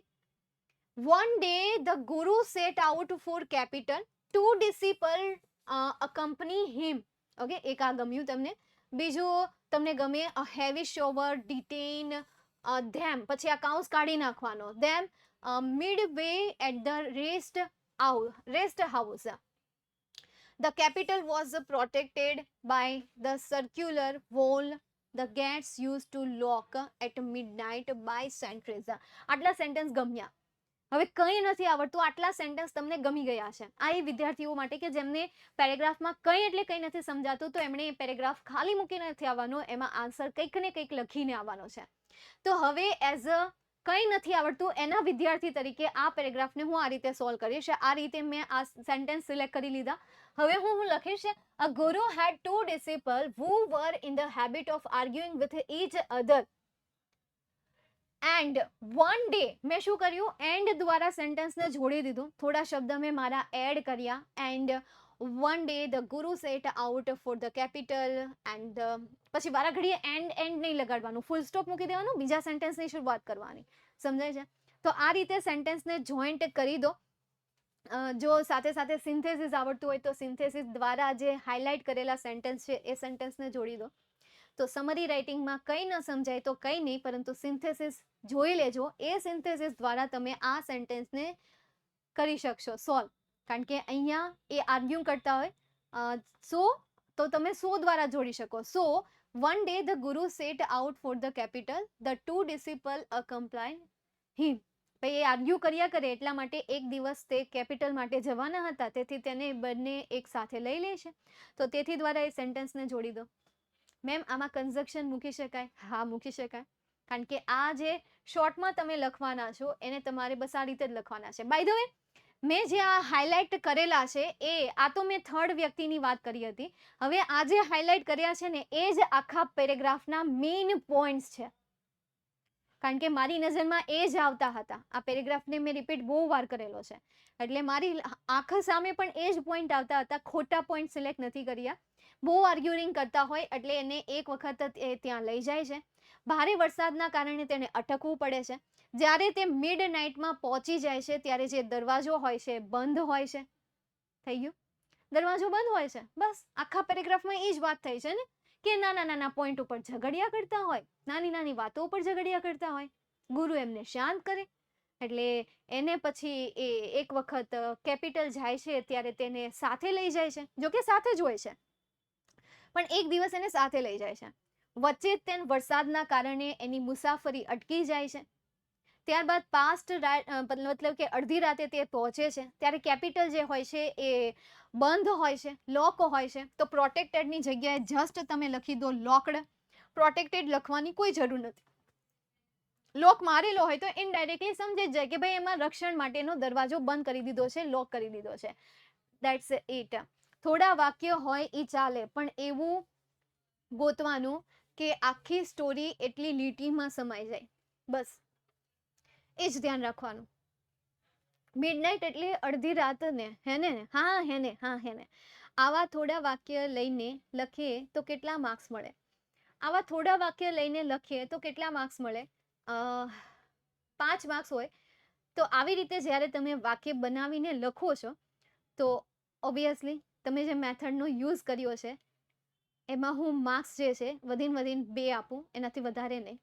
one day the guru set out for capital, 2 disciples accompany him. Okay, એક આ ગમ્યું તમને. બીજું તમને ગમે a heavy shower detain them, પછી આ કાઉન્સ કાઢી નાખવાનો, them midway at the rest house. The capital was protected by the circular wall. The gates used to lock at midnight by sentries. આટલા સેન્ટેન્સ ગમ્યા. હવે કંઈ નથી આવડતું, આટલા સેન્ટેન્સ તમને ગમી ગયા છે. આ એ વિદ્યાર્થીઓ માટે કે જેમને પેરેગ્રાફમાં કંઈ એટલે કંઈ નથી સમજાતું તો એમણે એ પેરેગ્રાફ ખાલી મૂકીને નથી આવવાનો, એમાં આન્સર કંઈક ને કંઈક લખીને આવવાનો છે. તો હવે એઝ અ કંઈ નથી આવડતું એના વિદ્યાર્થી તરીકે આ પેરેગ્રાફને હું આ રીતે સોલ્વ કરીશ. આ રીતે મેં આ સેન્ટેન્સ સિલેક્ટ કરી લીધા. હવે હું લખીશ, અ ગુરુ હેડ 2 disciples who were in the habit of arguing with each other. And one day મેં શું કર્યું? એન્ડ દ્વારા સેન્ટેન્સને જોડી દીધું, થોડા શબ્દ મેં મારા એડ કર્યા. And one day the guru set out for the capital. And પછી વારા ઘડીએ એન્ડ નહીં લગાડવાનું, ફૂલ સ્ટોપ મૂકી દેવાનું, બીજા સેન્ટેન્સની શરૂઆત કરવાની. સમજાય છે? તો આ રીતે સેન્ટેન્સને જોઈન્ટ કરી દો. જો સાથે સાથે સિન્થેસિસ આવડતું હોય તો સિન્થેસિસ દ્વારા જે હાઇલાઇટ કરેલા સેન્ટેન્સ છે એ સેન્ટેન્સને જોડી દો. તો સમરી રાઇટિંગમાં કંઈ ન સમજાય તો કંઈ નહીં, પરંતુ સિન્થેસિસ જોઈ લેજો. એ સિન્થેસિસ દ્વારા તમે આ સેન્ટેન્સને કરી શકશો સોલ્વ. કારણ કે અહીંયા એ આર્ગ્યુ કરતા હોય સો, તો તમે સો દ્વારા જોડી શકો. So one day the guru set out for the capital, the two disciple accompanied him. ભાઈ એ આર્ગ્યુ કર્યા કરે એટલા માટે એક દિવસ તે કેપિટલ માટે જવાના હતા, તેથી તેને બંને એક સાથે લઈ લે છે. તો તેથી દ્વારા એ સેન્ટેન્સને જોડી દો. મેમ આમાં કન્જક્શન મૂકી શકાય? હા, મૂકી શકાય. કારણ કે આ જે શોર્ટમાં તમે લખવાના છો એને તમારે બસ આ રીતે જ લખવાના છે. બાય ધ વે, મેં જે આ હાઇલાઇટ કરેલા છે આ તો મેં થર્ડ વ્યક્તિની વાત કરી હતી. હવે આ જે હાઇલાઇટ કર્યા છે ને એ જ આખા પેરેગ્રાફના મેઇન પોઈન્ટ્સ છે. કારણ કે મારી નજરમાં એ જ આવતા હતા. આ પેરેગ્રાફને મેં રિપીટ બહુ વાર કરેલો છે, એટલે મારી આંખ સામે પણ એ જ પોઈન્ટ આવતા હતા. ખોટા પોઈન્ટ સિલેક્ટ નથી કર્યા. બહુ આર્ગ્યુરિંગ કરતા હોય એટલે એને એક વખત એ ત્યાં લઈ જાય છે. ભારે વરસાદના કારણે તેને અટકવું પડે છે. જ્યારે તે મિડ નાઇટમાં પહોંચી જાય છે ત્યારે જે દરવાજો હોય છે બંધ હોય છે. થઈ ગયું? દરવાજો બંધ હોય છે. બસ આખા પેરેગ્રાફમાં એ જ વાત થઈ છે ને, કે નાના નાના પોઈન્ટ ઉપર ઝઘડ્યા કરતા હોય, નાની નાની વાતો ઉપર ઝઘડ્યા કરતા હોય. ગુરુ એમને શાંત કરે એટલે એને પછી એ એક વખત કેપિટલ જાય છે ત્યારે તેને સાથે લઈ જાય છે. જો કે સાથે જ હોય છે, પણ એક દિવસ એને સાથે લઈ જાય છે. વચ્ચે જ તેને વરસાદના કારણે એની મુસાફરી અટકી જાય છે. ત્યારબાદ મતલબ કે અડધી રાતે તે પહોંચે છે ત્યારે કેપિટલ જે હોય છે એ બંધ હોય છે, લોક હોય છે. તો પ્રોટેક્ટેડની જગ્યાએ જસ્ટ તમે લખી દો લોકડ. પ્રોટેક્ટેડ લખવાની કોઈ જરૂર નથી. લોક મારેલો હોય તો ઇનડાયરેક્ટલી સમજી જ જાય કે ભાઈ એમાં રક્ષણ માટેનો દરવાજો બંધ કરી દીધો છે, લોક કરી દીધો છે. That's it. થોડા વાક્ય હોય એ ચાલે, પણ એવું ગોતવાનું કે આખી સ્ટોરી એટલી લીટીમાં સમાઈ જાય. બસ એ જ ધ્યાન રાખવાનું. મિડનાઇટ એટલે અડધી રાત ને, હેને? હા હેને, હા હેને. આવા થોડા વાક્ય લઈને લખીએ તો કેટલા માર્ક્સ મળે? આવા થોડા વાક્ય લઈને લખીએ તો કેટલા માર્ક્સ મળે? 5 માર્ક્સ હોય. તો આવી રીતે જ્યારે તમે વાક્ય બનાવીને લખો છો તો ઓબ્વિયસલી તમે જે મેથડનો યુઝ કર્યો છે એમાં હું માર્ક્સ જે છે વધીને 2 આપું, એનાથી વધારે નહીં.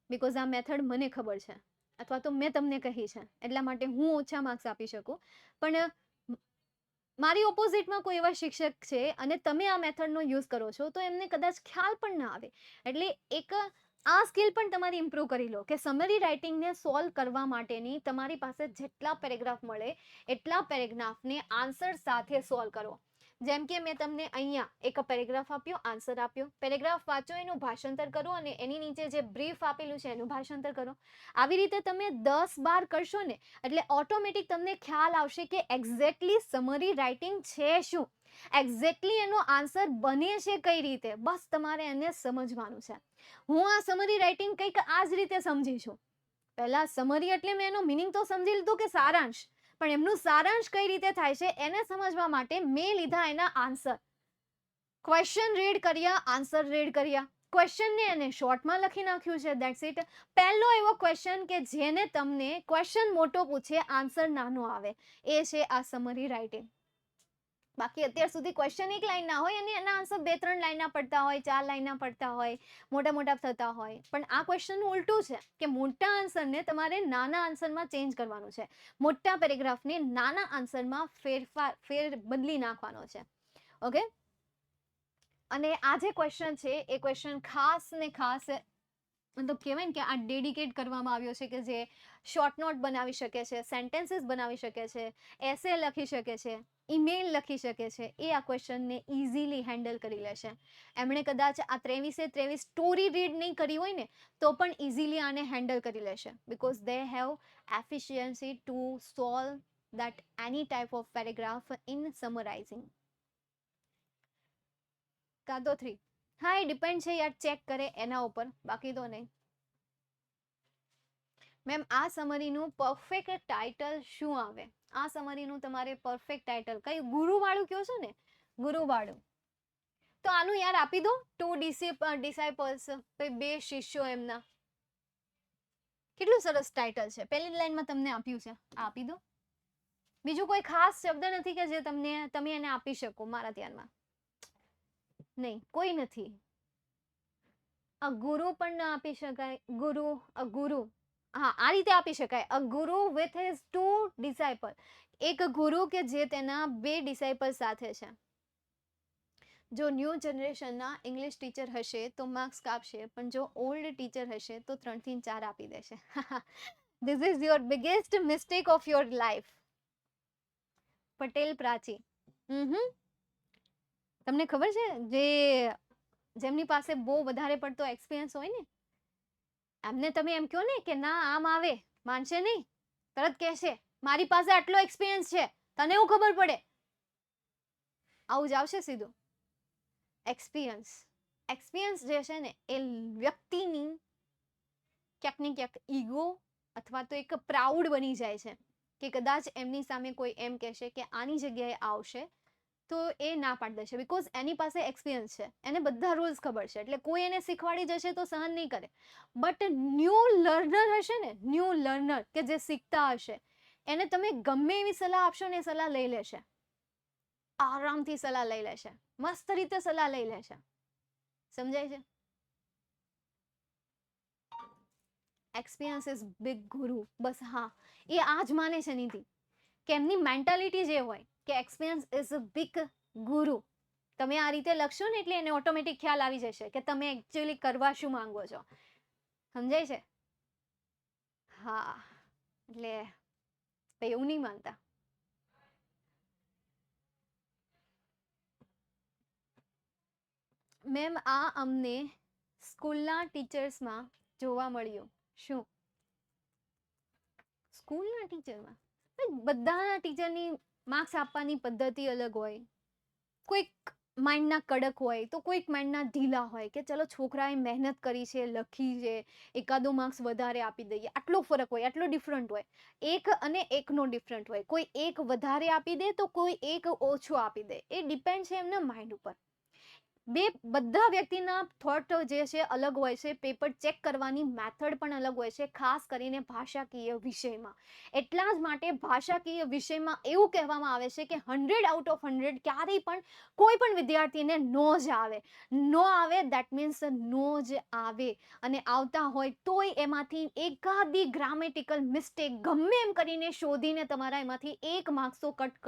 બિકોઝ આ મેથડ મને ખબર છે, અથવા તો મેં તમને કહી છે, એટલા માટે હું ઓછા માર્ક્સ આપી શકું. પણ મારી ઓપોઝિટમાં કોઈ એવા શિક્ષક છે અને તમે આ મેથડનો યુઝ કરો છો તો એમને કદાચ ખ્યાલ પણ ના આવે. એટલે એક આ સ્કિલ પણ તમારી ઇમ્પ્રૂવ કરી લો કે સમરી રાઇટિંગને સોલ્વ કરવા માટેની તમારી પાસે જેટલા પેરેગ્રાફ મળે એટલા પેરેગ્રાફને આન્સર સાથે સોલ્વ કરો. જેમ કે મેં તમને અહીંયા એક પેરેગ્રાફ આપ્યો, આન્સર આપ્યો. પેરેગ્રાફ વાંચો, એનું ભાષાંતર કરો અને એની નીચે જે બ્રીફ આપેલું છે એનું ભાષાંતર કરો. આવી રીતે તમે 10-12 કરશો ને એટલે ઓટોમેટિક તમને ખ્યાલ આવશે કે એક્ઝેક્ટલી સમરી રાઇટિંગ છે શું, એક્ઝેક્ટલી એનો આન્સર બને છે કઈ રીતે. બસ તમારે એને સમજવાનું છે. હું આ સમરી રાઇટિંગ કંઈક આ જ રીતે સમજી છું. પહેલા સમરી એટલે મેં એનો મિનિંગ તો સમજી લીધું કે સારાંશ, પણ એમનું સારાંશ કઈ રીતે થાય છે એને સમજવા માટે મેં લીધા એના આન્સર. ક્વેશ્ચન રીડ કર્યા, આન્સર રીડ કર્યા. ક્વેશ્ચનને એને શોર્ટમાં લખી નાખ્યું છે. That's it. પહેલો એવો ક્વેશ્ચન કે જેને તમને ક્વેશ્ચન મોટો પૂછે, આન્સર નાનો આવે, એ છે આ સમરી રાઇટિંગ. બાકી અત્યાર સુધી ક્વેશ્ચન એક લાઈનના હોય અને એના આન્સર 2-3 લાઈનના પડતા હોય, 4 લાઈનના પડતા હોય, મોટા મોટા થતા હોય. પણ આ ક્વેશ્ચનનું ઉલટું છે કે મોટા આન્સરને તમારે નાના આન્સરમાં ચેન્જ કરવાનું છે. મોટા પેરેગ્રાફને નાના આન્સરમાં ફેર બદલી નાખવાનો છે. ઓકે? અને આ જે ક્વેશ્ચન છે એ ક્વેશ્ચન ખાસ ને ખાસ મતલબ કહેવાય ને કે આ ડેડિકેટ કરવામાં આવ્યો છે કે જે શોર્ટ નોટ બનાવી શકે છે, સેન્ટેન્સીસ બનાવી શકે છે, એસે લખી શકે છે, ઈમેલ લખી શકે છે. એ આ ક્વેશ્ચનને ઇઝીલી હેન્ડલ કરી લેશે. એમણે કદાચ આ 23 સ્ટોરી રીડ નહીં કરી હોય ને તો પણ ઇઝીલી આને હેન્ડલ કરી લેશે. Because they have efficiency to solve that any type of paragraph in summarizing. કાં તો 3. હા, એ ડિપેન્ડ છે યાર, ચેક કરે એના ઉપર, બાકી તો નહીં. મેમ આ સમરીનું પરફેક્ટ ટાઇટલ શું આવે? આ સમરીનું તમારે પરફેક્ટ ટાઇટલ કયું? ગુરુવાળું કહો છો ને? ગુરુવાળું. તો આનું યાર આપી દો, 2 ડિસાઇપલ્સ, 2 શિષ્યો એમના. કેટલું સરસ ટાઇટલ છે. પહેલી લાઈનમાં તમને આપ્યું છે, આ આપી દો. બીજું કોઈ ખાસ શબ્દ નથી કે જે તમે એને આપી શકો મારા ધ્યાનમાં? નહીં, કોઈ નથી. અ ગુરુ પણ ના આપી શકાય. અ ગુરુ, હા, આ રીતે આપી શકાય. અ ગુરુ વિથ હિઝ 2 ડિસાઇપલ. એક ગુરુ કે જે તેના 2 ડિસાઇપલ સાથે છે. જો ન્યૂ જનરેશનના ઇંગ્લિશ ટીચર હશે તો માર્ક્સ કાપશે, પણ જો ઓલ્ડ ટીચર હશે તો 3 થી 4 આપી દેશે. This is your biggest mistake of your life. Patel Prachi. તમને ખબર છે, જેમની પાસે બહુ વધારે પડતો એક્સપિરિયન્સ હોય ને, એમને તમે એમ કહો ને કે ના આમ આવે, માનશે નહીં. તરત કહેશે મારી પાસે આટલો એક્સપિરિયન્સ છે, તને એવું ખબર પડે. આવું જ આવશે સીધું. એક્સપિરિયન્સ જે છે ને એ વ્યક્તિની ક્યાંક ને ક્યાંક ઈગો અથવા તો એક પ્રાઉડ બની જાય છે કે કદાચ એમની સામે કોઈ એમ કહેશે કે આની જગ્યાએ આવશે તો એ ના પાડી દેશે, બીકોઝ એની પાસે એક્સપિરિયન્સ છે, એને બધા રૂલ્સ ખબર છે, એટલે કોઈ એને શીખવાડી જશે તો સહન નહીં કરે. બટ ન્યૂ લર્નર હશે ને, ન્યૂ લર્નર કે જે શીખતા હશે, એને તમે ગમે એવી સલાહ આપશો ને એ સલાહ લઈ લેશે. આરામથી સલાહ લઈ લેશે, મસ્ત રીતે સલાહ લઈ લેશે. સમજાય છે? એક્સપિરિયન્સ ઇઝ બિગ ગુરુ. બસ હા, એ આ જ માને છે નીતિ, કે એમની મેન્ટાલિટી જે હોય કે એક્સપિરિયન્સ ઇઝ અ બિગ ગુરુ. તમે આ રીતે લખશો ને એટલે એને ઓટોમેટિક ખ્યાલ આવી જશે કે તમે એકચ્યુઅલી કરવા શું માંગો છો. સમજાય છે? હા, એટલે એવું નહીં માનતા. મેમ, આ અમને સ્કૂલના ટીચર્સમાં જોવા મળ્યું. શું? સ્કૂલના ટીચરમાં? બધાના ટીચરની માર્ક્સ આપવાની પદ્ધતિ અલગ હોય. કોઈક માઇન્ડના કડક હોય તો કોઈક માઇન્ડના ઢીલા હોય કે ચલો છોકરાએ મહેનત કરી છે, લખી છે, એકાદો માર્ક્સ વધારે આપી દઈએ. આટલો ફરક હોય, આટલો ડિફરન્ટ હોય. એક અને એકનો ડિફરન્ટ હોય. કોઈ એક વધારે આપી દે તો કોઈ એક ઓછો આપી દે. એ ડિપેન્ડ છે એમના માઇન્ડ ઉપર. બધા વ્યક્તિના થોટ જે છે અલગ હોય છે. પેપર ચેક કરવાની મેથડ પણ અલગ હોય છે, ખાસ કરીને ભાષાકીય વિષયમાં. એટલા જ માટે ભાષાકીય વિષયમાં એવું કહેવામાં આવે છે કે 100 આઉટ ઓફ 100 ક્યારેય પણ કોઈ પણ વિદ્યાર્થીને નો જ આવે. નો આવે દેટ મીન્સ નો જ આવે. અને આવતા હોય તોય એમાંથી એકાદી ગ્રામેટિકલ મિસ્ટેક ગમે એમ કરીને શોધીને તમારા એમાંથી 1 માર્ક્સ તો કટ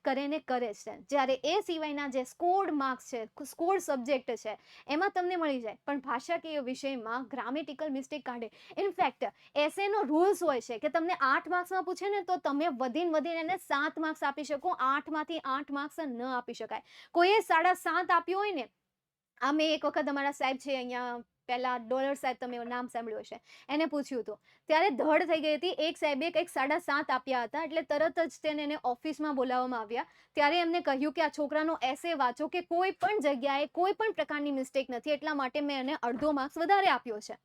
કરે ને કરે છે. જ્યારે એ સિવાયના જે સ્કોર્ડ માર્ક્સ છે, સ્કોર્ડ સબ્જેક્ટ છે, એમાં તમને મળી જાય. પણ ભાષાકીય વિષયમાં ગ્રામેટિકલ મિસ્ટેક કાઢે. ઇનફેક્ટ એસેનો રૂલ્સ હોય છે કે તમને 8 માર્ક્સમાં પૂછે ને તો તમે વધીને એને 7 માર્ક્સ આપી શકો, 8માંથી 8 માર્ક્સ ન આપી શકાય. કોઈએ 7.5 આપ્યો હોય ને, આ મેં એક વખત અમારા સાહેબ છે અહીંયા, પહેલા ડોલર સાહેબ, તમે નામ સાંભળ્યું હશે, એને પૂછ્યું હતું. ત્યારે ધડ થઈ ગઈ હતી. એક સાહેબે કંઈક 7.5 આપ્યા હતા, એટલે તરત જ એને ઓફિસમાં બોલાવવામાં આવ્યા. ત્યારે એમને કહ્યું કે આ છોકરાનો એસે વાંચો, કે કોઈ પણ જગ્યાએ કોઈ પણ પ્રકારની મિસ્ટેક નથી, એટલા માટે મેં એને અડધો માર્ક્સ વધારે આપ્યો છે.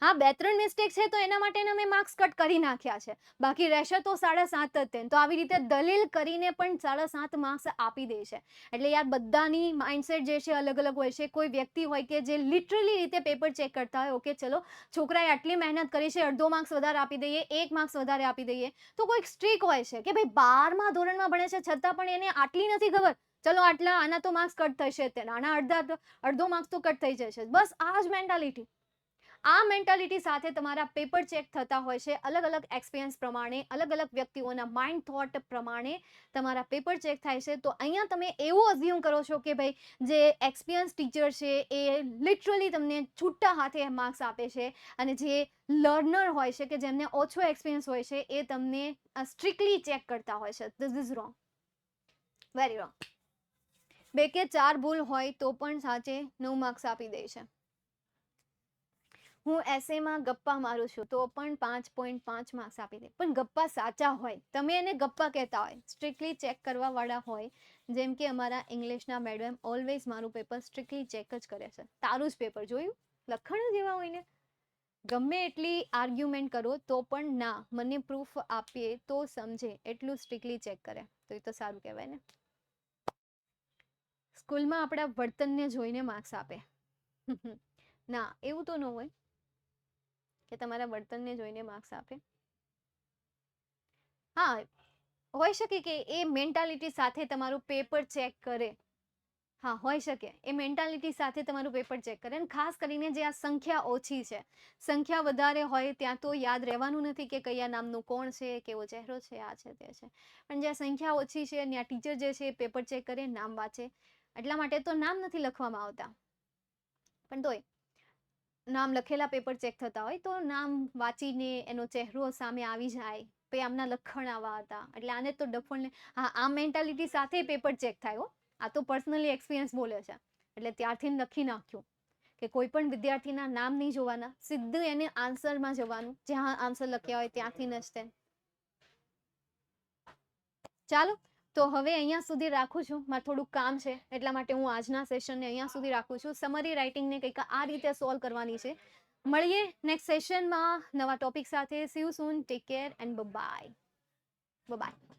હા, 2-3 મિસ્ટેક છે તો એના માટે મેં માર્ક્સ કટ કરી નાખ્યા છે, બાકી રહેશે તો 7.5 જ. તો આવી રીતે દલીલ કરીને પણ 7.5 માર્ક્સ આપી દે છે. એટલે યાર, બધાની માઇન્ડસેટ જે છે અલગ અલગ હોય છે. કોઈ વ્યક્તિ હોય કે જે લિટરલી રીતે પેપર ચેક કરતા હોય, ઓકે ચલો છોકરાએ આટલી મહેનત કરી છે, અડધો માર્ક્સ વધારે આપી દઈએ, 1 માર્ક્સ વધારે આપી દઈએ. તો કોઈક સ્ટ્રીક હોય છે કે ભાઈ 12મા ધોરણમાં ભણે છે છતાં પણ એને આટલી નથી ખબર, ચલો આટલા આના તો માર્ક્સ કટ થશે, આના અડધો માર્ક્સ તો કટ થઈ જશે. બસ આ જ મેન્ટાલિટી. આ મેન્ટાલિટી સાથે તમારા પેપર ચેક થતા હોય છે. અલગ અલગ એક્સપિરિયન્સ પ્રમાણે, અલગ અલગ વ્યક્તિઓના માઇન્ડ થોટ પ્રમાણે તમારા પેપર ચેક થાય છે. તો અહીંયા તમે એવું અઝ્યુમ કરો છો કે ભાઈ જે એક્સપિરિયન્સ ટીચર છે એ લિટરલી તમને છૂટા હાથે માર્ક્સ આપે છે, અને જે લર્નર હોય છે કે જેમને ઓછો એક્સપિરિયન્સ હોય છે એ તમને સ્ટ્રિક્ટલી ચેક કરતા હોય છે. This is wrong, very wrong. 2 કે 4 ભૂલ હોય તો પણ સાચે 9 માર્ક્સ આપી દે છે. હું એસેમાં ગપ્પા મારું છું તો પણ 5.5 માર્ક્સ આપી દે. પણ ગપ્પા સાચા હોય, તમે એને ગપ્પા કહેતા હોય, સ્ટ્રિક્ટલી ચેક કરવા વાળા હોય, જેમ કે અમારા ઇંગ્લિશના મેડમ ઓલવેઝ મારું પેપર સ્ટ્રિક્ટલી ચેક જ કરે છે. તારું જ પેપર જોયું, લખણ જેવા હોય ને. ગમે એટલી આર્ગ્યુમેન્ટ કરો તો પણ ના, મને પ્રૂફ આપીએ તો સમજે એટલું સ્ટ્રિક્ટલી ચેક કરે. તો એ તો સારું કહેવાય ને. સ્કૂલમાં આપણા વર્તનને જોઈને માર્ક્સ આપે. ના, એવું તો ન હોય. કે તમારા વર્તનને જોઈને માર્ક્સ આપે? હા, હોઈ શકે કે એ મેન્ટાલિટી સાથે તમારું પેપર ચેક કરે. હા, હોઈ શકે એ મેન્ટાલિટી સાથે તમારું પેપર ચેક કરે. અને ખાસ કરીને જે આ સંખ્યા ઓછી છે, સંખ્યા વધારે હોય ત્યાં તો યાદ રહેવાનું નથી કે કયા નામનું કોણ છે, કેવો ચહેરો છે, આ છે તે છે. પણ જ્યાં સંખ્યા ઓછી છે ત્યાં ટીચર જે છે પેપર ચેક કરે, નામ વાંચે. એટલા માટે તો નામ નથી લખવામાં આવતા, પણ તોય નામ લખેલા પેપર ચેક થતા હોય તો નામ વાંચીને એનો ચહેરો સામે આવી જાય, પછી આમના લખણ આવા હતા એટલે આને તો ડફોળને. હા, આ મેન્ટાલિટી સાથે પેપર ચેક થાય હો. આ તો પર્સનલી એક્સપિરિયન્સ બોલે છે, એટલે ત્યારથી લખી નાખ્યું કે કોઈ પણ વિદ્યાર્થીના નામ નહીં જોવાના, સીધું એને આન્સરમાં જવાનું, જ્યાં આન્સર લખ્યા હોય ત્યાંથી જ તે. ચાલો, તો હવે અહીંયા સુધી રાખું છું. મારે થોડુંક કામ છે એટલા માટે હું આજના સેશનને અહીંયા સુધી રાખું છું. સમરી રાઇટિંગને કંઈક આ રીતે સોલ્વ કરવાની છે. મળીએ નેક્સ્ટ સેશનમાં નવા ટોપિક સાથે. C you soon, take care and bye bye.